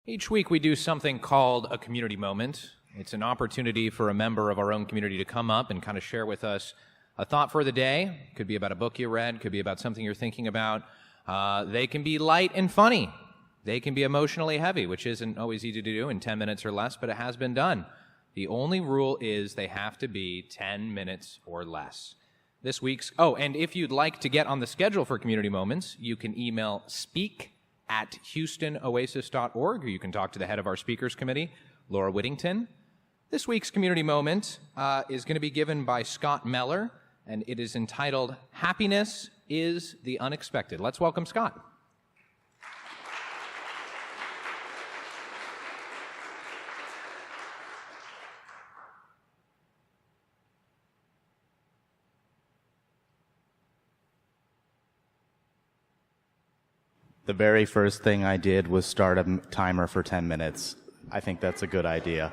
Each week we do something called a community moment. It's an opportunity for a member of our own community to come up and kind of share with us a thought for the day. Could be about a book you read, could be about something you're thinking about. They can be light and funny. They can be emotionally heavy, which isn't always easy to do in 10 minutes or less, but it has been done. The only rule is they have to be 10 minutes or less. This week's, and if you'd like to get on the schedule for community moments, you can email speak@houstonoasis.org, or you can talk to the head of our speakers committee, Laura Whittington. This week's community moment is going to be given by Scott Mellor, and it is entitled, Happiness is the Unexpected. Let's welcome Scott. The very first thing I did was start a timer for 10 minutes. I think that's a good idea.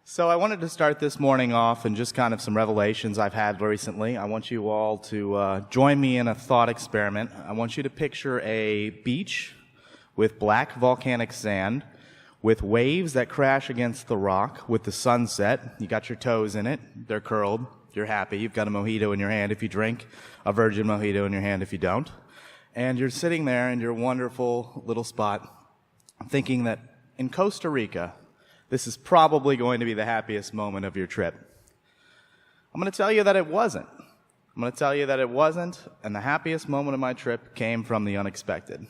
So I wanted to start this morning off and just kind of some revelations I've had recently. I want you all to join me in a thought experiment. I want you to picture a beach with black volcanic sand, with waves that crash against the rock, with the sunset. You got your toes in it. They're curled. You're happy. You've got a mojito in your hand if you drink, a virgin mojito in your hand if you don't. And you're sitting there in your wonderful little spot thinking that in Costa Rica, this is probably going to be the happiest moment of your trip. I'm going to tell you that it wasn't. I'm going to tell you that it wasn't, and the happiest moment of my trip came from the unexpected.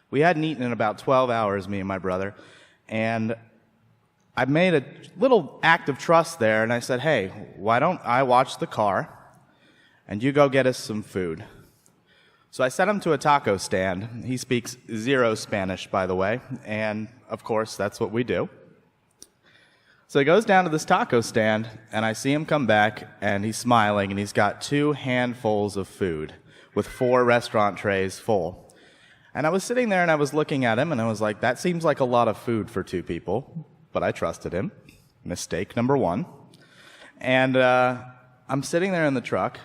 We hadn't eaten in about 12 hours, me and my brother, and I made a little act of trust there, and I said, hey, why don't I watch the car, and you go get us some food. So I sent him to a taco stand. He speaks zero Spanish, by the way, and of course, that's what we do. So he goes down to this taco stand, and I see him come back, and he's smiling, and he's got 2 handfuls of food with 4 restaurant trays full. And I was sitting there, and I was looking at him, and I was like, that seems like a lot of food for 2 people, but I trusted him. Mistake number 1. And I'm sitting there in the truck.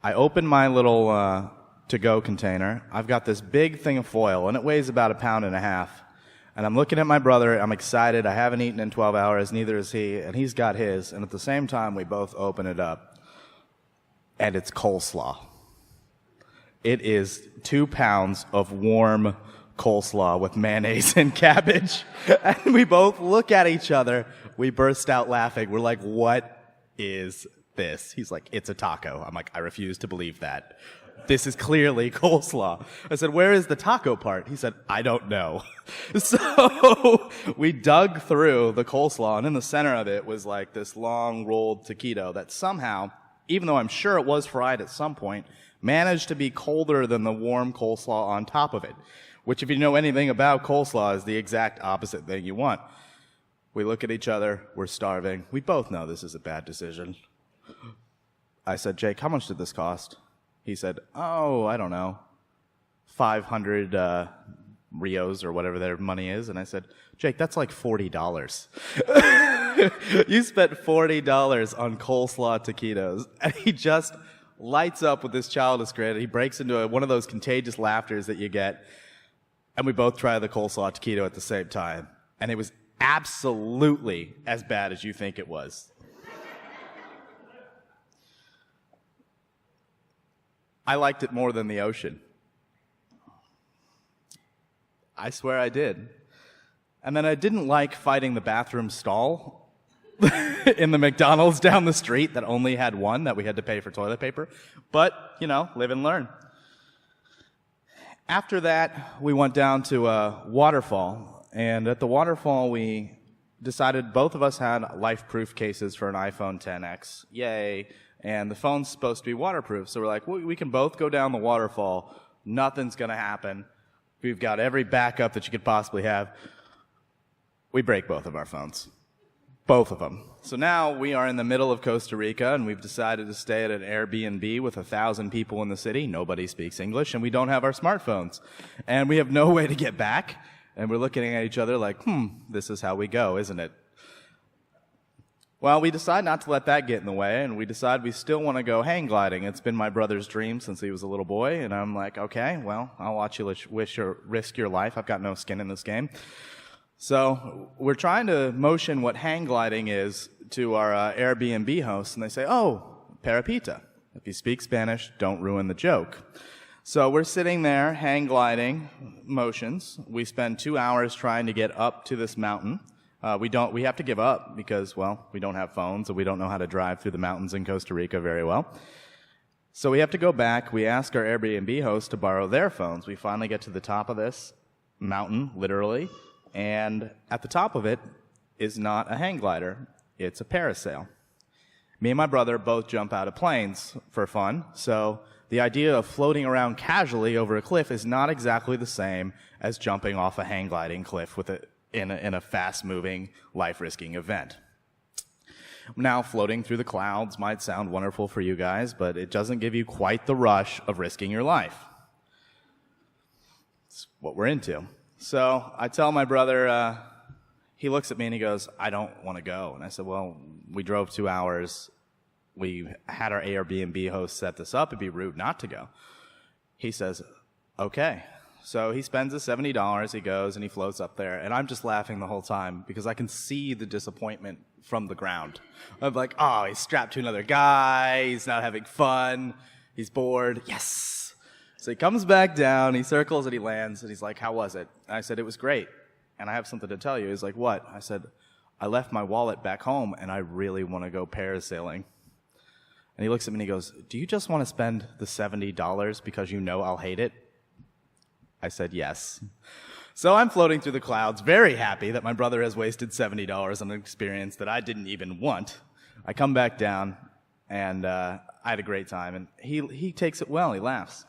I open my little to-go container. I've got this big thing of foil, and it weighs about 1.5 pounds. And I'm looking at my brother. I'm excited. I haven't eaten in 12 hours. Neither has he. And he's got his. And at the same time, we both open it up. And it's coleslaw. It is 2 pounds of warm coleslaw with mayonnaise and cabbage. And we both look at each other. We burst out laughing. We're like, what is this? He's like, it's a taco. I'm like, I refuse to believe that. This is clearly coleslaw. I said, where is the taco part? He said, I don't know. So we dug through the coleslaw, and in the center of it was like this long rolled taquito that somehow, even though I'm sure it was fried at some point, managed to be colder than the warm coleslaw on top of it, which if you know anything about coleslaw is the exact opposite thing you want. We look at each other. We're starving. We both know this is a bad decision. I said, Jake, how much did this cost? He said, I don't know, 500 Rios or whatever their money is. And I said, Jake, that's like $40. You spent $40 on coleslaw taquitos. And he just lights up with this childish grin. He breaks into one of those contagious laughters that you get. And we both try the coleslaw taquito at the same time. And it was absolutely as bad as you think it was. I liked it more than the ocean. I swear I did. And then I didn't like fighting the bathroom stall in the McDonald's down the street that only had one that we had to pay for toilet paper. But, live and learn. After that, we went down to a waterfall. And at the waterfall, we decided both of us had life-proof cases for an iPhone XS. Yay. And the phone's supposed to be waterproof. So we're like, well, we can both go down the waterfall. Nothing's going to happen. We've got every backup that you could possibly have. We break both of our phones. Both of them. So now we are in the middle of Costa Rica, and we've decided to stay at an Airbnb with 1,000 people in the city. Nobody speaks English, and we don't have our smartphones. And we have no way to get back. And we're looking at each other like, this is how we go, isn't it? Well, we decide not to let that get in the way, and we decide we still want to go hang gliding. It's been my brother's dream since he was a little boy, and I'm like, okay, well, I'll watch you risk your life. I've got no skin in this game. So we're trying to motion what hang gliding is to our Airbnb host, and they say, oh, parapita. If you speak Spanish, don't ruin the joke. So we're sitting there, hang gliding motions. We spend 2 hours trying to get up to this mountain. We have to give up because, well, we don't have phones and we don't know how to drive through the mountains in Costa Rica very well. So we have to go back. We ask our Airbnb host to borrow their phones. We finally get to the top of this mountain, literally, and at the top of it is not a hang glider. It's a parasail. Me and my brother both jump out of planes for fun, so the idea of floating around casually over a cliff is not exactly the same as jumping off a hang gliding cliff in a fast-moving, life-risking event. Now, floating through the clouds might sound wonderful for you guys, but it doesn't give you quite the rush of risking your life. It's what we're into. So I tell my brother, he looks at me and he goes, I don't want to go. And I said, well, we drove 2 hours. We had our Airbnb host set this up. It'd be rude not to go. He says, okay. So he spends the $70, he goes, and he floats up there, and I'm just laughing the whole time because I can see the disappointment from the ground. I'm like, oh, he's strapped to another guy, he's not having fun, he's bored, yes! So he comes back down, he circles, and he lands, and he's like, how was it? And I said, it was great, and I have something to tell you. He's like, what? I said, I left my wallet back home, and I really want to go parasailing. And he looks at me and he goes, do you just want to spend the $70 because you know I'll hate it? I said yes. So I'm floating through the clouds, very happy that my brother has wasted $70 on an experience that I didn't even want. I come back down, and I had a great time, and he takes it well. He laughs.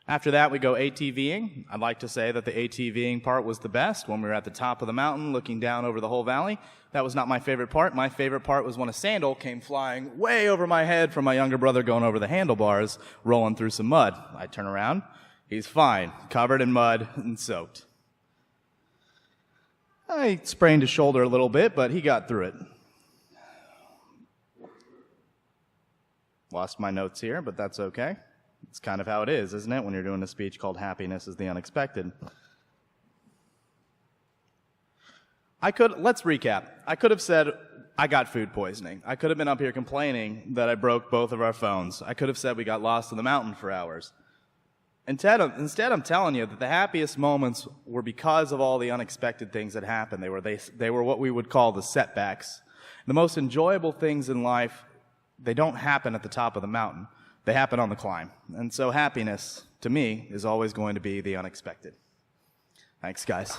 After that, we go ATVing. I'd like to say that the ATVing part was the best when we were at the top of the mountain looking down over the whole valley. That was not my favorite part. My favorite part was when a sandal came flying way over my head from my younger brother going over the handlebars, rolling through some mud. I turn around. He's fine, covered in mud and soaked. I sprained his shoulder a little bit, but he got through it. Lost my notes here, but that's okay. It's kind of how it is, isn't it, when you're doing a speech called Happiness is the Unexpected. Let's recap. I could have said, I got food poisoning. I could have been up here complaining that I broke both of our phones. I could have said we got lost in the mountain for hours. Instead, I'm telling you that the happiest moments were because of all the unexpected things that happened. They were what we would call the setbacks. The most enjoyable things in life, they don't happen at the top of the mountain. They happen on the climb. And so happiness, to me, is always going to be the unexpected. Thanks, guys.